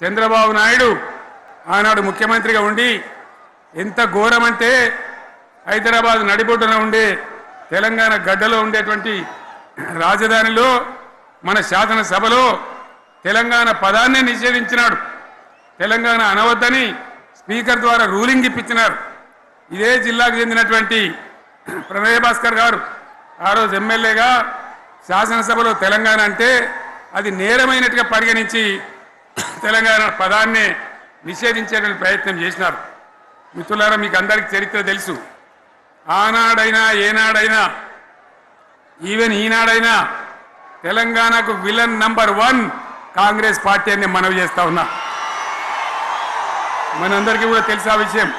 చంద్రబాబు నాయుడు ఆనాడు ముఖ్యమంత్రిగా ఉండి ఎంత ఘోరమంటే హైదరాబాద్ నడిబొడ్డున ఉండే తెలంగాణ గడ్డలో ఉండేటువంటి రాజధానిలో మన శాసనసభలో తెలంగాణ పదాన్ని నిషేధించినాడు. తెలంగాణ అనవద్దని స్పీకర్ ద్వారా రూలింగ్ ఇప్పించినారు. ఇదే జిల్లాకు చెందినటువంటి ప్రణయ్ భాస్కర్ గారు ఆ రోజు ఎమ్మెల్యేగా శాసనసభలో తెలంగాణ అంటే అది నేరమైనట్టుగా పరిగణించి తెలంగాణ పదాన్ని నిషేధించేటువంటి ప్రయత్నం చేసినారు. మిత్రులారా, మీకు అందరికీ చరిత్ర తెలుసు. ఆనాడైనా ఏనాడైనా ఈవెన్ ఈనాడైనా తెలంగాణకు విలన్ నంబర్ 1 కాంగ్రెస్ పార్టీ అని మనవి చేస్తా ఉన్నా. మనందరికీ కూడా తెలుసు ఆ విషయం.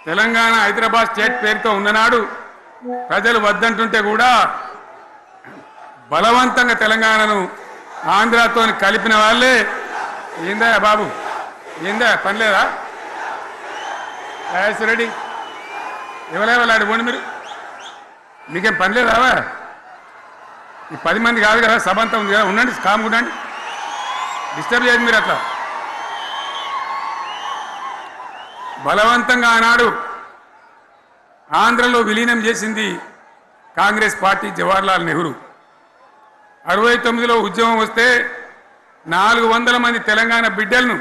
తెలంగాణ హైదరాబాద్ స్టేట్ పేరుతో ఉన్ననాడు ప్రజలు వద్దంటుంటే కూడా బలవంతంగా తెలంగాణను ఆంధ్రాతో కలిపిన వాళ్ళే. ఏందా బాబు, ఏందా పనిలేదా? రెడ్డి ఎవరెవరు పోండి, మీకేం పనిలేదా? ఈ 10 మంది కాదు కదా, సభ అంతా ఉంది కదా, ఉండండి, కామ్ ఉండండి, డిస్టర్బ్ చేయదు మీరు. అట్లా బలవంతంగా ఆనాడు ఆంధ్రలో విలీనం చేసింది కాంగ్రెస్ పార్టీ, జవహర్లాల్ నెహ్రూ. 69లో ఉద్యమం వస్తే 400 మంది తెలంగాణ బిడ్డలను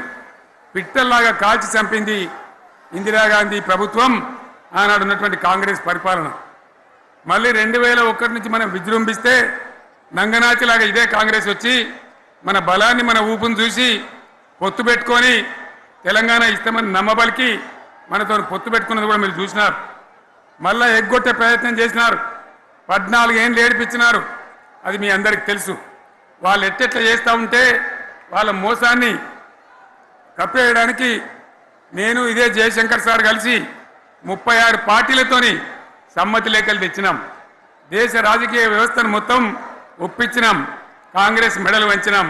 పిట్టల్లాగా కాల్చి చంపింది ఇందిరాగాంధీ ప్రభుత్వం, ఆనాడు ఉన్నటువంటి కాంగ్రెస్ పరిపాలన. మళ్ళీ 2001 నుంచి మనం విజృంభిస్తే నంగనాచిలాగా ఇదే కాంగ్రెస్ వచ్చి మన బలాన్ని, మన ఊపును చూసి పొత్తు పెట్టుకొని తెలంగాణ ఇస్తామని నమ్మబలికి మనతో పొత్తు పెట్టుకున్నది కూడా మీరు చూసినారు. మళ్ళా ఎగ్గొట్టే ప్రయత్నం చేసినారు. 14 ఏళ్ళు ఏడిపించినారు. అది మీ అందరికి తెలుసు. వాళ్ళు ఎట్టెట్లా చేస్తూ ఉంటే వాళ్ళ మోసాన్ని కప్పేయడానికి నేను ఇదే జయశంకర్ సార్ కలిసి 36 పార్టీలతోని సమ్మతి లేఖలు తెచ్చినాం. దేశ రాజకీయ వ్యవస్థను మొత్తం ఒప్పించినాం. కాంగ్రెస్ మెడలు వంచినాం.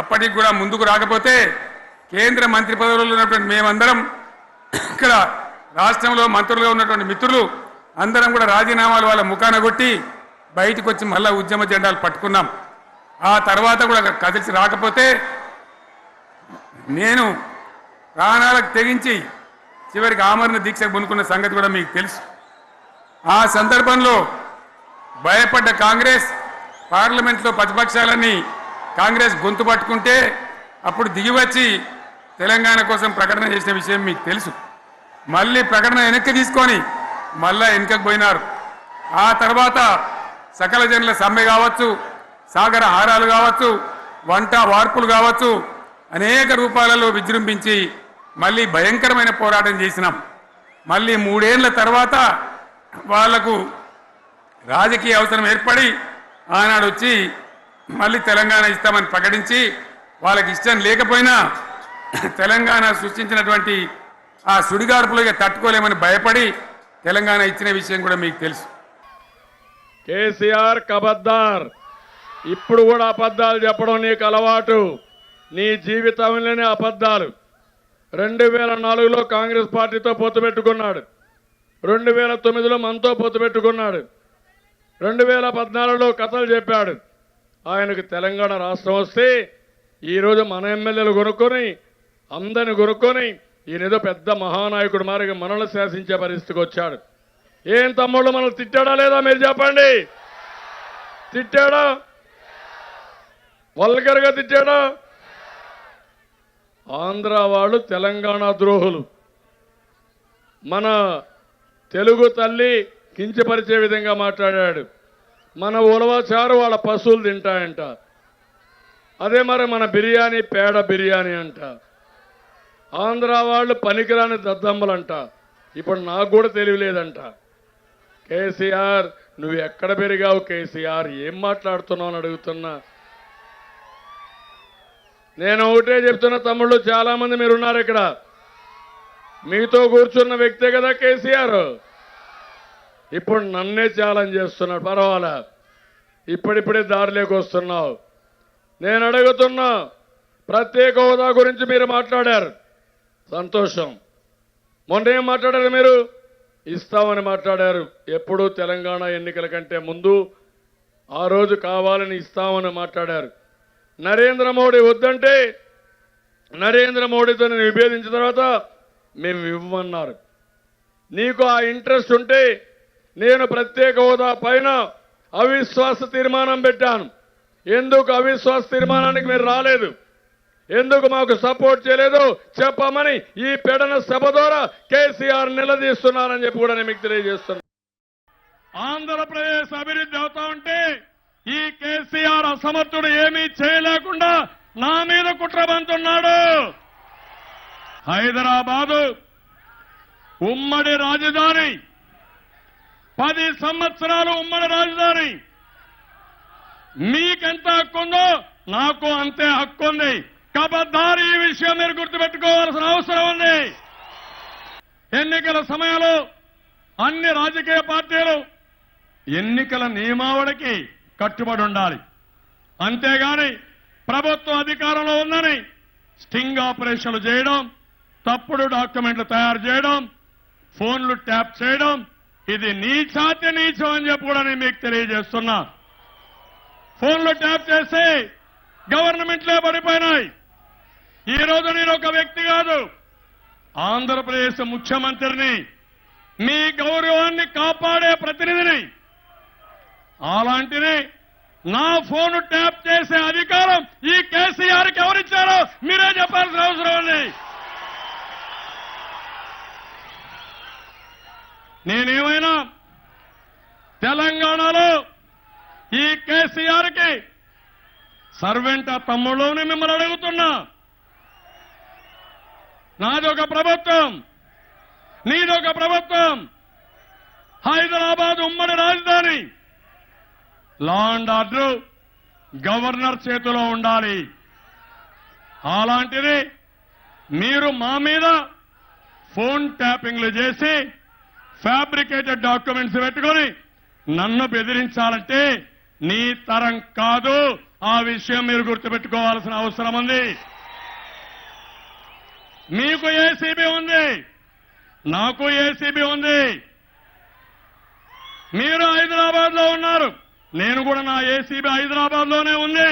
అప్పటికి కూడా ముందుకు రాకపోతే కేంద్ర మంత్రి పదవుల్లో ఉన్నటువంటి మేమందరం, ఇక్కడ రాష్ట్రంలో మంత్రులుగా ఉన్నటువంటి మిత్రులు అందరం కూడా రాజీనామాలు వాళ్ళ ముఖాన కొట్టి బయటకు వచ్చి మళ్ళా ఉద్యమ జెండాలు పట్టుకున్నాం. ఆ తర్వాత కూడా కదిలిసి రాకపోతే నేను ప్రాణాలకు తెగించి చివరికి ఆమరణ దీక్షకు పునుకున్న సంగతి కూడా మీకు తెలుసు. ఆ సందర్భంలో భయపడ్డ కాంగ్రెస్ పార్లమెంట్లో ప్రతిపక్షాలన్నీ కాంగ్రెస్ గొంతు పట్టుకుంటే అప్పుడు దిగివచ్చి తెలంగాణ కోసం ప్రకటన చేసిన విషయం మీకు తెలుసు. మళ్ళీ ప్రకటన వెనక్కి తీసుకొని మళ్ళా వెనుకకు పోయినారు. ఆ తర్వాత సకల జనుల సమ్మె కావచ్చు, సాగర హారాలు కావచ్చు, వంట వార్పులు కావచ్చు, అనేక రూపాలలో విజృంభించి మళ్ళీ భయంకరమైన పోరాటం చేసినాం. మళ్ళీ 3 ఏళ్ల తర్వాత వాళ్లకు రాజకీయ అవసరం ఏర్పడి ఆనాడు వచ్చి మళ్ళీ తెలంగాణ ఇస్తామని ప్రకటించి వాళ్ళకి ఇష్టం లేకపోయినా తెలంగాణ సృష్టించినటువంటి ఆ సుడిగాడుపులుగా తట్టుకోలేమని భయపడి తెలంగాణ ఇచ్చిన విషయం కూడా మీకు తెలుసు. కేసీఆర్ కబద్దార్. ఇప్పుడు కూడా అబద్ధాలు చెప్పడం నీకు అలవాటు. నీ జీవితంలోనే అబద్ధాలు. 2004లో కాంగ్రెస్ పార్టీతో పొత్తు పెట్టుకున్నాడు. 2009లో మనతో పొత్తు పెట్టుకున్నాడు. 2014లో కథలు చెప్పాడు. ఆయనకు తెలంగాణ రాష్ట్రం వస్తే ఈరోజు మన ఎమ్మెల్యేలు కొనుక్కొని అందరిని కొనుక్కొని ఈయనేదో పెద్ద మహానాయకుడు మారిగా మనల్ని శాసించే పరిస్థితికి వచ్చాడు. ఏం తమ్ముళ్ళు మనల్ని తిట్టాడా లేదా మీరు చెప్పండి? తిట్టాడా? వల్గర్గా తిట్టాడా? ఆంధ్ర వాళ్ళు తెలంగాణ ద్రోహులు. మన తెలుగు తల్లి కించపరిచే విధంగా మాట్లాడాడు. మన ఉలవచారు వాళ్ళ పశువులు తింటాయంట. అదే మరి మన బిర్యానీ పేడ బిర్యానీ అంట. ఆంధ్ర వాళ్ళు పనికిరాని దద్దమ్మలంట. ఇప్పుడు నాకు కూడా తెలియలేదంట. కేసీఆర్, నువ్వు ఎక్కడ పెరిగావు కేసీఆర్? ఏం మాట్లాడుతున్నావు అని అడుగుతున్నా. నేను ఒకటే చెప్తున్నా తమ్ముళ్ళు, చాలా మంది మీరున్నారు ఇక్కడ. మీతో కూర్చున్న వ్యక్తే కదా కేసీఆర్. ఇప్పుడు నన్నే ఛాలెంజ్ చేస్తున్నాడు. పర్వాలా, ఇప్పుడిప్పుడే దారిలోకి వస్తున్నావు. నేను అడుగుతున్నా, ప్రత్యేక హోదా గురించి మీరు మాట్లాడారు, సంతోషం. మొన్న ఏం మాట్లాడారు మీరు? ఇస్తామని మాట్లాడారు. ఎప్పుడూ తెలంగాణ ఎన్నికల కంటే ముందు ఆ రోజు కావాలని ఇస్తామని మాట్లాడారు. నరేంద్ర మోడీ వద్దంటే నరేంద్ర మోడీతో నేను విభేదించిన తర్వాత మేము ఇవ్వమన్నారు. నీకు ఆ ఇంట్రెస్ట్ ఉంటే నేను ప్రత్యేక హోదా పైన అవిశ్వాస తీర్మానం పెట్టాను. ఎందుకు అవిశ్వాస తీర్మానానికి మీరు రాలేదు, ఎందుకు మాకు సపోర్ట్ చేయలేదు చెప్పమని ఈ పెడన సభ ద్వారా కేసీఆర్ నిలదీస్తున్నారని చెప్పి కూడా నేను మీకు తెలియజేస్తున్నాను. ఆంధ్రప్రదేశ్ అభివృద్ధి అవుతా ఉంటే ఈ కేసీఆర్ అసమర్థుడు ఏమీ చేయలేకుండా నా మీద కుట్రబంతున్నాడు. హైదరాబాదు ఉమ్మడి రాజధాని, 10 సంవత్సరాలు ఉమ్మడి రాజధాని. మీకెంత హక్కు ఉందో నాకు అంతే హక్కు ఉంది. కబద్దారి ఈ విషయం మీరు గుర్తుపెట్టుకోవాల్సిన అవసరం ఉంది. ఎన్నికల సమయంలో అన్ని రాజకీయ పార్టీలు ఎన్నికల నియమావళికి కట్టుబడి ఉండాలి. అంతేగాని ప్రభుత్వం అధికారంలో ఉందని స్టింగ్ ఆపరేషన్లు చేయడం, తప్పుడు డాక్యుమెంట్లు తయారు చేయడం, ఫోన్లు ట్యాప్ చేయడం, ఇది నీచాతి నీచం అని చెప్పి కూడా నేను మీకు తెలియజేస్తున్నా. ఫోన్లు ట్యాప్ చేసి గవర్నమెంట్లే పడిపోయినాయి. ఈ రోజు నేను ఒక వ్యక్తి కాదు, ఆంధ్రప్రదేశ్ ముఖ్యమంత్రిని, మీ గౌరవాన్ని కాపాడే ప్రతినిధిని. అలాంటిది నా ఫోన్ ట్యాప్ చేసే అధికారం ఈ కేసీఆర్కి ఎవరిచ్చారో మీరే చెప్పాల్సిన అవసరం ఉంది. నేనేమైనా తెలంగాణలో ఈ కేసీఆర్కి సర్వెంట్ తమ్ముళ్ళని మిమ్మల్ని అడుగుతున్నా. నాదొక ప్రభుత్వం, నీదొక ప్రభుత్వం. హైదరాబాద్ ఉమ్మడి రాజధాని. లా అండ్ ఆర్డర్ గవర్నర్ చేతిలో ఉండాలి. అలాంటిది మీరు మా మీద ఫోన్ ట్యాపింగ్లు చేసి ఫ్యాబ్రికేటెడ్ డాక్యుమెంట్స్ పెట్టుకొని నన్ను బెదిరించాలంటే నీ తరం కాదు. ఆ విషయం మీరు గుర్తుపెట్టుకోవాల్సిన అవసరం ఉంది. మీకు ఏసీబీ ఉంది, నాకు ఏసీబీ ఉంది. మీరు హైదరాబాద్ లో ఉన్నారు, నేను కూడా నా ఏసీబీ హైదరాబాద్ లోనే ఉంది.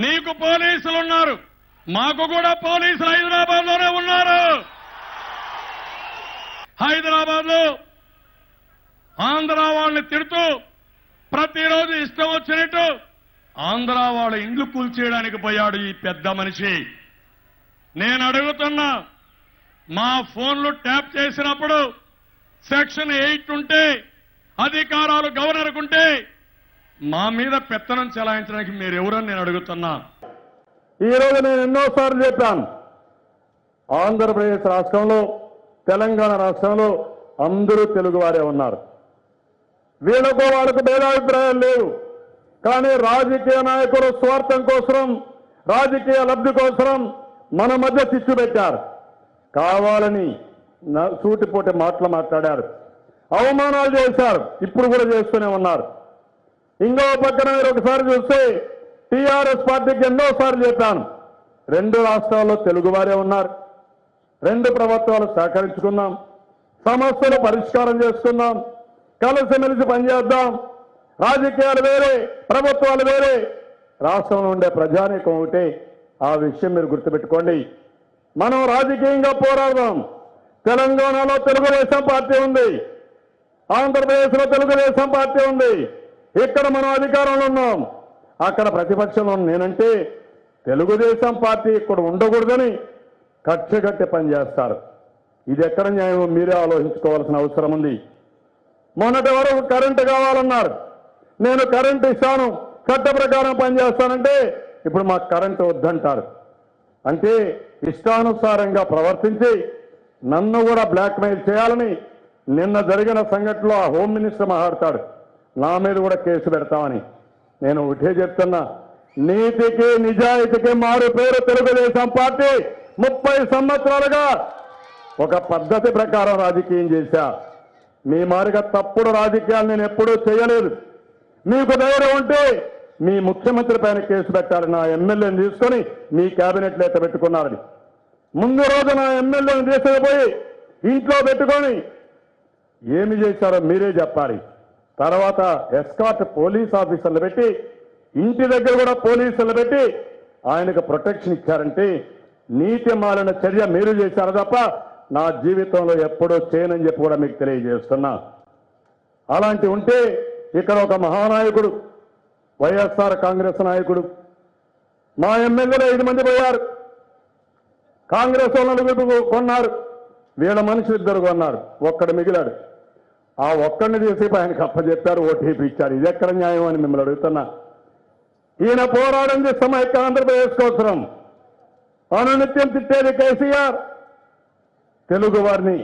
నీకు పోలీసులు ఉన్నారు, మాకు కూడా పోలీసులు హైదరాబాద్ లోనే ఉన్నారు. హైదరాబాద్ లో ఆంధ్ర వాళ్ళని తిడుతూ ప్రతిరోజు ఇష్టం వచ్చినట్టు ఆంధ్ర వాళ్ళ ఇండ్లు కూల్చేయడానికి పోయాడు ఈ పెద్ద మనిషి. నేను అడుగుతున్నా, మా ఫోన్లు ట్యాప్ చేసినప్పుడు సెక్షన్ 8 ఉంటే, అధికారాలు గవర్నర్కు ఉంటే మా మీద పెత్తనం చెలాయించడానికి మీరెవరని నేను అడుగుతున్నా. ఈరోజు నేను ఎన్నోసార్లు చెప్పాను, ఆంధ్రప్రదేశ్ రాష్ట్రంలో, తెలంగాణ రాష్ట్రంలో అందరూ తెలుగువారే ఉన్నారు. వీళ్ళకు వాళ్ళకు భేదాభిప్రాయాలు లేవు. కానీ రాజకీయ నాయకులు స్వార్థం కోసం, రాజకీయ లబ్ధి కోసం మన మధ్య చిచ్చు పెట్టారు. కావాలని సూటిపోటి మాటలు మాట్లాడారు, అవమానాలు చేశారు, ఇప్పుడు కూడా చేస్తూనే ఉన్నారు. ఇంకో పక్కన మీరు ఒకసారి చూస్తే టీఆర్ఎస్ పార్టీకి ఎన్నోసార్లు చెప్పాను, 2 రాష్ట్రాల్లో తెలుగువారే ఉన్నారు, 2 ప్రభుత్వాలు సహకరించుకుందాం, సమస్యలు పరిష్కారం చేసుకుందాం, కలిసిమెలిసి పనిచేద్దాం. రాజకీయాలు వేరే, ప్రభుత్వాలు వేరే, రాష్ట్రంలో ఉండే ప్రజానీకం ఒకటే. ఆ విషయం మీరు గుర్తుపెట్టుకోండి. మనం రాజకీయంగా పోరాడదాం. తెలంగాణలో తెలుగుదేశం పార్టీ ఉంది, ఆంధ్రప్రదేశ్లో తెలుగుదేశం పార్టీ ఉంది. ఇక్కడ మనం అధికారంలో ఉన్నాం, అక్కడ ప్రతిపక్షంలో నేనంటే తెలుగుదేశం పార్టీ ఇక్కడ ఉండకూడదని కక్షగట్టి పనిచేస్తారు. ఇది ఎక్కడ న్యాయం మీరే ఆలోచించుకోవాల్సిన అవసరం ఉంది. మొన్నటి వరకు కరెంటు కావాలన్నారు, నేను కరెంటు ఇస్తాను, చట్ట ప్రకారం పనిచేస్తానంటే ఇప్పుడు మాకు కరెంటు వద్దంటారు. అంటే ఇష్టానుసారంగా ప్రవర్తించి నన్ను కూడా బ్లాక్మెయిల్ చేయాలని నిన్న జరిగిన సంఘటనలో ఆ హోమ్ మినిస్టర్ మాట్లాడతాడు, నా మీద కూడా కేసు పెడతామని. నేను ఒకటే చెప్తున్నా, నీతికి నిజాయితీకి మారు పేరు తెలుగుదేశం పార్టీ. 30 సంవత్సరాలుగా ఒక పద్ధతి ప్రకారం రాజకీయం చేశా. మీ మారిగా తప్పుడు రాజకీయాలు నేను ఎప్పుడూ చేయలేదు. మీకు ధైర్యం ఉంటే మీ ముఖ్యమంత్రి పైన కేసు పెట్టాలి. నా ఎమ్మెల్యేని తీసుకొని మీ క్యాబినెట్లో ఎట్ట పెట్టుకున్నారని. ముందు రోజు నా ఎమ్మెల్యేని తీసుకుపోయి ఇంట్లో పెట్టుకొని ఏమి చేశారో మీరే చెప్పాలి. తర్వాత ఎస్కాట్ పోలీస్ ఆఫీసర్లు పెట్టి ఇంటి దగ్గర కూడా పోలీసులు పెట్టి ఆయనకు ప్రొటెక్షన్ ఇచ్చారంటే నీతి మాలిన చర్య మీరు చేశారు తప్ప నా జీవితంలో ఎప్పుడూ చేయనని చెప్పి కూడా మీకు తెలియజేస్తున్నా. అలాంటి ఉంటే ఇక్కడ ఒక మహానాయకుడు వైఎస్ఆర్ కాంగ్రెస్ నాయకుడు మా ఎమ్మెల్యేలు 5 మంది పోయారు. కాంగ్రెస్ వాళ్ళు కొన్నారు, వీళ్ళ మనుషులు 2 కొన్నారు, ఒక్కడు మిగిలాడు. ఆ ఒక్కడిని తీసి ఆయనకు అప్పచెప్పారు, ఓటీపీ ఇచ్చారు. ఇది ఎక్కడ న్యాయం అని మిమ్మల్ని అడుగుతున్నా. ఈయన పోరాడింది సమైక్య ఆంధ్రప్రదేశ్ కోసం. అనునిత్యం తిట్టేది కేసీఆర్, తెలుగు వారిని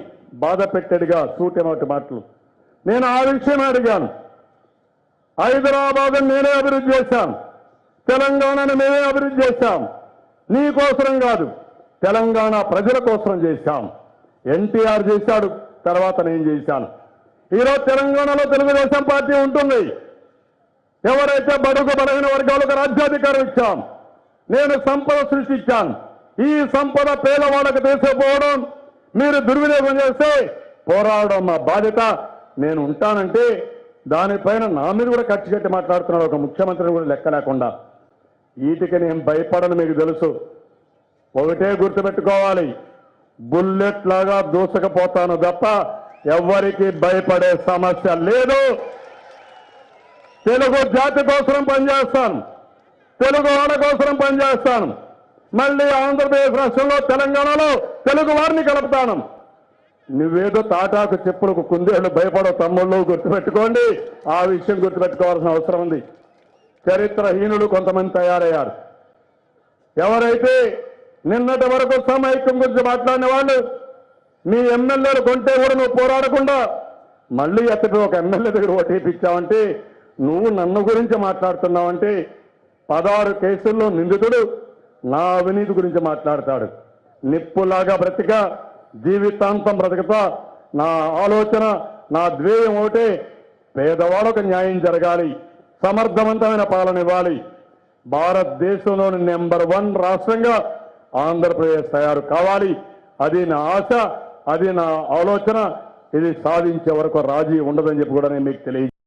బాధ పెట్టేదిగా సూటిమోటి మాటలు. నేను ఆ విషయం అడిగాను. హైదరాబాద్ నేనే అభివృద్ధి చేశాం, తెలంగాణను మేమే అభివృద్ధి చేశాం. నీ కోసరం కాదు, తెలంగాణ ప్రజల కోసం చేశాం. ఎన్టీఆర్ చేశాడు, తర్వాత నేను చేశాను. ఈరోజు తెలంగాణలో తెలుగుదేశం పార్టీ ఉంటుంది. ఎవరైతే బడుగు బలహీన వర్గాలకు రాజ్యాధికారం ఇచ్చాం, నేను సంపద సృష్టించాను. ఈ సంపద పేదవాళ్ళకు తీసుకుపోవడం, మీరు దుర్వినియోగం చేస్తే పోరాడడం మా బాధ్యత. నేను ఉంటానంటే దానిపైన నా మీద కూడా ఖర్చు కట్టి మాట్లాడుతున్నాడు ఒక ముఖ్యమంత్రిని కూడా లెక్క లేకుండా. వీటికి నేను భయపడను, మీకు తెలుసు. ఒకటే గుర్తుపెట్టుకోవాలి, బుల్లెట్ లాగా దూసుకుపోతాను తప్ప ఎవ్వరికి భయపడే సమస్య లేదు. తెలుగు జాతి కోసం పనిచేస్తాను, తెలుగు వాళ్ళ కోసం పనిచేస్తాను. మళ్ళీ ఆంధ్రప్రదేశ్ రాష్ట్రంలో తెలంగాణలో తెలుగు వారిని కలుపుతాను. నువ్వేదో తాటాకు చెప్పులకు కుందేళ్లు భయపడవు తమ్ముళ్ళు, గుర్తుపెట్టుకోండి. ఆ విషయం గుర్తుపెట్టుకోవాల్సిన అవసరం ఉంది. చరిత్రహీనులు కొంతమంది తయారయ్యారు. ఎవరైతే నిన్నటి వరకు సమైక్యం గురించి మాట్లాడిన వాళ్ళు మీ ఎమ్మెల్యేలు కొంటే కూడా నువ్వు పోరాడకుండా మళ్ళీ ఎత్తటి ఒక ఎమ్మెల్యే దగ్గర ఓటీపీ ఇచ్చావంటే, నువ్వు నన్ను గురించి మాట్లాడుతున్నావంటే 16 కేసుల్లో నిందితుడు నా అవినీతి గురించి మాట్లాడతాడు. నిప్పులాగా బ్రతిక జీవితాంతం బ్రతుకుతా. నా ఆలోచన, నా ధ్యేయం ఒకటే, పేదవాళ్ళకు న్యాయం జరగాలి, సమర్థవంతమైన పాలన ఇవ్వాలి. భారతదేశంలోని నెంబర్ 1 రాష్ట్రంగా ఆంధ్రప్రదేశ్ తయారు కావాలి. అది నా ఆశ, అది నా ఆలోచన. ఇది సాధించే వరకు రాజీ ఉండదని చెప్పి కూడా నేను మీకు తెలియజేస్తాను.